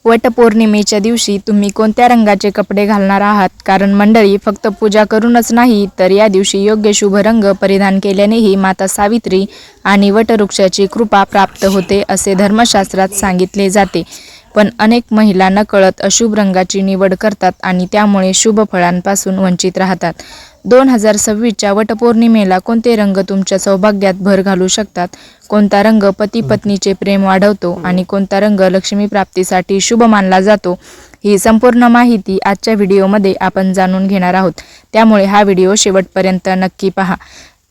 वटपौर्णिमेच्या दिवशी तुम्ही कोणत्या रंगाचे कपडे घालणार आहात? कारण मंडळी, फक्त पूजा करूनच नाही तर या दिवशी योग्य शुभ रंग परिधान केल्यानेही माता सावित्री आणि वटवृक्षाची कृपा प्राप्त होते असे धर्मशास्त्रात सांगितले जाते. पण अनेक महिला नकळत अशुभ रंगाची निवड करतात आणि त्यामुळे शुभ फळांपासून वंचित राहतात. 2026च्या वटपौर्णिमेला कोणते रंग तुमच्या सौभाग्यात भर घालू शकतात? कोणता रंग पती पत्नीचे प्रेम वाढवतो आणि कोणता रंग लक्ष्मी प्राप्तीसाठी शुभ मानला जातो? ही संपूर्ण माहिती आजच्या व्हिडिओमध्ये आपण जाणून घेणार आहोत. त्यामुळे हा व्हिडिओ शेवटपर्यंत नक्की पहा.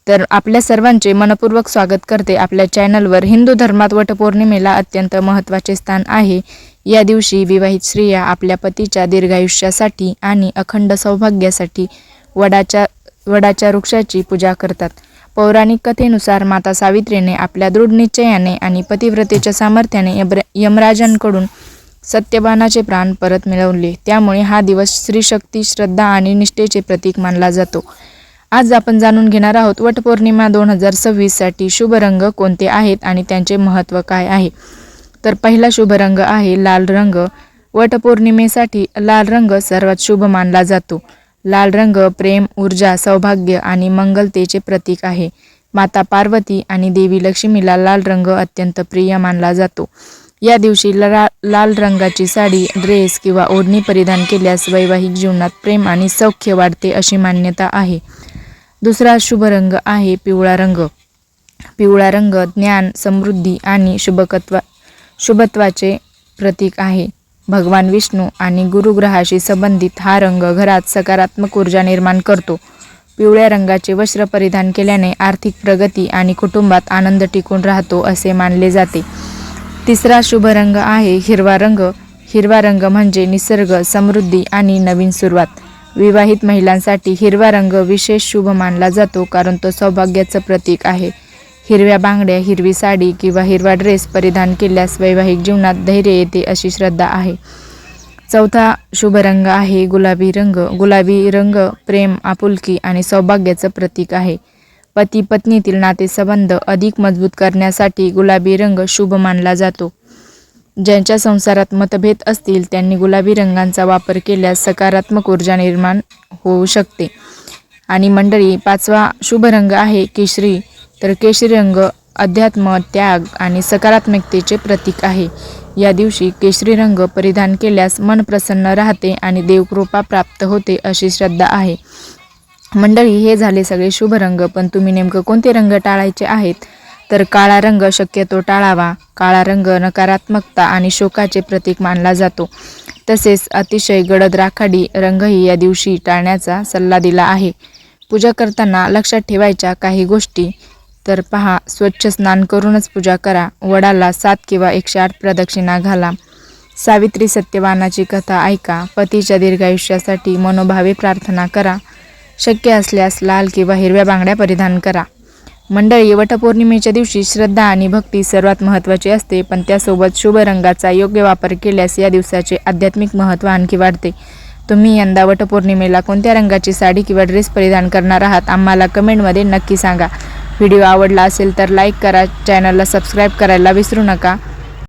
तर आपल्या सर्वांचे मनपूर्वक स्वागत करते आपल्या चॅनलवर. हिंदू धर्मात वटपौर्णिमेला अत्यंत महत्त्वाचे स्थान आहे. या दिवशी विवाहित स्त्रिया आपल्या पतीच्या दीर्घायुष्यासाठी आणि अखंड सौभाग्यासाठी वडाच्या वृक्षाची पूजा करतात. पौराणिक कथेनुसार माता सावित्रीने आपल्या दृढ निश्चयाने आणि पतिव्रतेच्या सामर्थ्याने यमराजांकडून सत्यवानाचे प्राण परत मिळवले. त्यामुळे हा दिवस स्त्रीशक्ती, श्रद्धा आणि निष्ठेचे प्रतीक मानला जातो. आज आपण जाणून घेणार आहोत वटपौर्णिमा 2026 साठी शुभ रंग कोणते आहेत आणि त्यांचे महत्त्व काय आहे. तर पहिला शुभ रंग आहे लाल रंग. वटपौर्णिमेसाठी लाल रंग सर्वात शुभ मानला जातो. लाल रंग प्रेम, ऊर्जा, सौभाग्य आणि मंगलतेचे प्रतीक आहे. माता पार्वती आणि देवी लक्ष्मीला लाल रंग अत्यंत प्रिय मानला जातो. या दिवशी लाल रंगाची साडी, ड्रेस किंवा ओढणी परिधान केल्यास वैवाहिक जीवनात प्रेम आणि सौख्य वाढते अशी मान्यता आहे. दुसरा शुभ रंग आहे पिवळा रंग. पिवळा रंग ज्ञान, समृद्धी आणि शुभत्वाचे प्रतीक आहे. भगवान विष्णू आणि गुरुग्रहाशी संबंधित हा रंग घरात सकारात्मक ऊर्जा निर्माण करतो. पिवळ्या रंगाचे वस्त्र परिधान केल्याने आर्थिक प्रगती आणि कुटुंबात आनंद टिकून राहतो असे मानले जाते. तिसरा शुभ रंग आहे हिरवा रंग. हिरवा रंग म्हणजे निसर्ग, समृद्धी आणि नवीन सुरुवात. विवाहित महिलांसाठी हिरवा रंग विशेष शुभ मानला जातो कारण तो सौभाग्याचं प्रतीक आहे. हिरव्या बांगड्या, हिरवी साडी किंवा हिरवा ड्रेस परिधान केल्यास वैवाहिक जीवनात धैर्य येते अशी श्रद्धा आहे. चौथा शुभ रंग आहे गुलाबी रंग. गुलाबी रंग प्रेम, आपुलकी आणि सौभाग्याचं प्रतीक आहे. पती पत्नीतील नातेसंबंध अधिक मजबूत करण्यासाठी गुलाबी रंग शुभ मानला जातो. ज्यांच्या संसारात मतभेद असतील त्यांनी गुलाबी रंगांचा वापर केल्यास सकारात्मक ऊर्जा निर्माण होऊ शकते. आणि मंडळी, पाचवा शुभ रंग आहे केशरी. तर केशरी रंग अध्यात्म, त्याग आणि सकारात्मकतेचे प्रतीक आहे. या दिवशी केशरी रंग परिधान केल्यास मन प्रसन्न राहते आणि देवकृपा प्राप्त होते अशी श्रद्धा आहे. मंडळी, हे झाले सगळे शुभ रंग. पण तुम्ही नेमकं कोणते रंग टाळायचे आहेत? तर काळा रंग शक्यतो टाळावा. काळा रंग नकारात्मकता आणि शोकाचे प्रतीक मानला जातो. तसेच अतिशय गडद राखाडी रंगही या दिवशी टाळण्याचा सल्ला दिला आहे. पूजा करताना लक्षात ठेवायच्या काही गोष्टी तर पहा. स्वच्छ स्नान करूनच पूजा करा. वडाला 7 किंवा 108 प्रदक्षिणा घाला. सावित्री सत्यवानाची कथा ऐका. पतीच्या दीर्घायुष्यासाठी मनोभावे प्रार्थना करा. शक्य असल्यास लाल किंवा हिरव्या बांगड्या परिधान करा. मंडळी, वटपौर्णिमेच्या दिवशी श्रद्धा आणि भक्ती सर्वात महत्त्वाची असते, पण त्यासोबत शुभ रंगाचा योग्य वापर केल्यास या दिवसाचे आध्यात्मिक महत्त्व आणखी वाढते. तुम्ही यंदा वटपौर्णिमेला कोणत्या रंगाची साडी किंवा ड्रेस परिधान करणार आहात? आम्हाला कमेंटमध्ये नक्की सांगा. व्हिडिओ आवडला असेल तर लाईक करा. चॅनलला सबस्क्राईब करायला विसरू नका.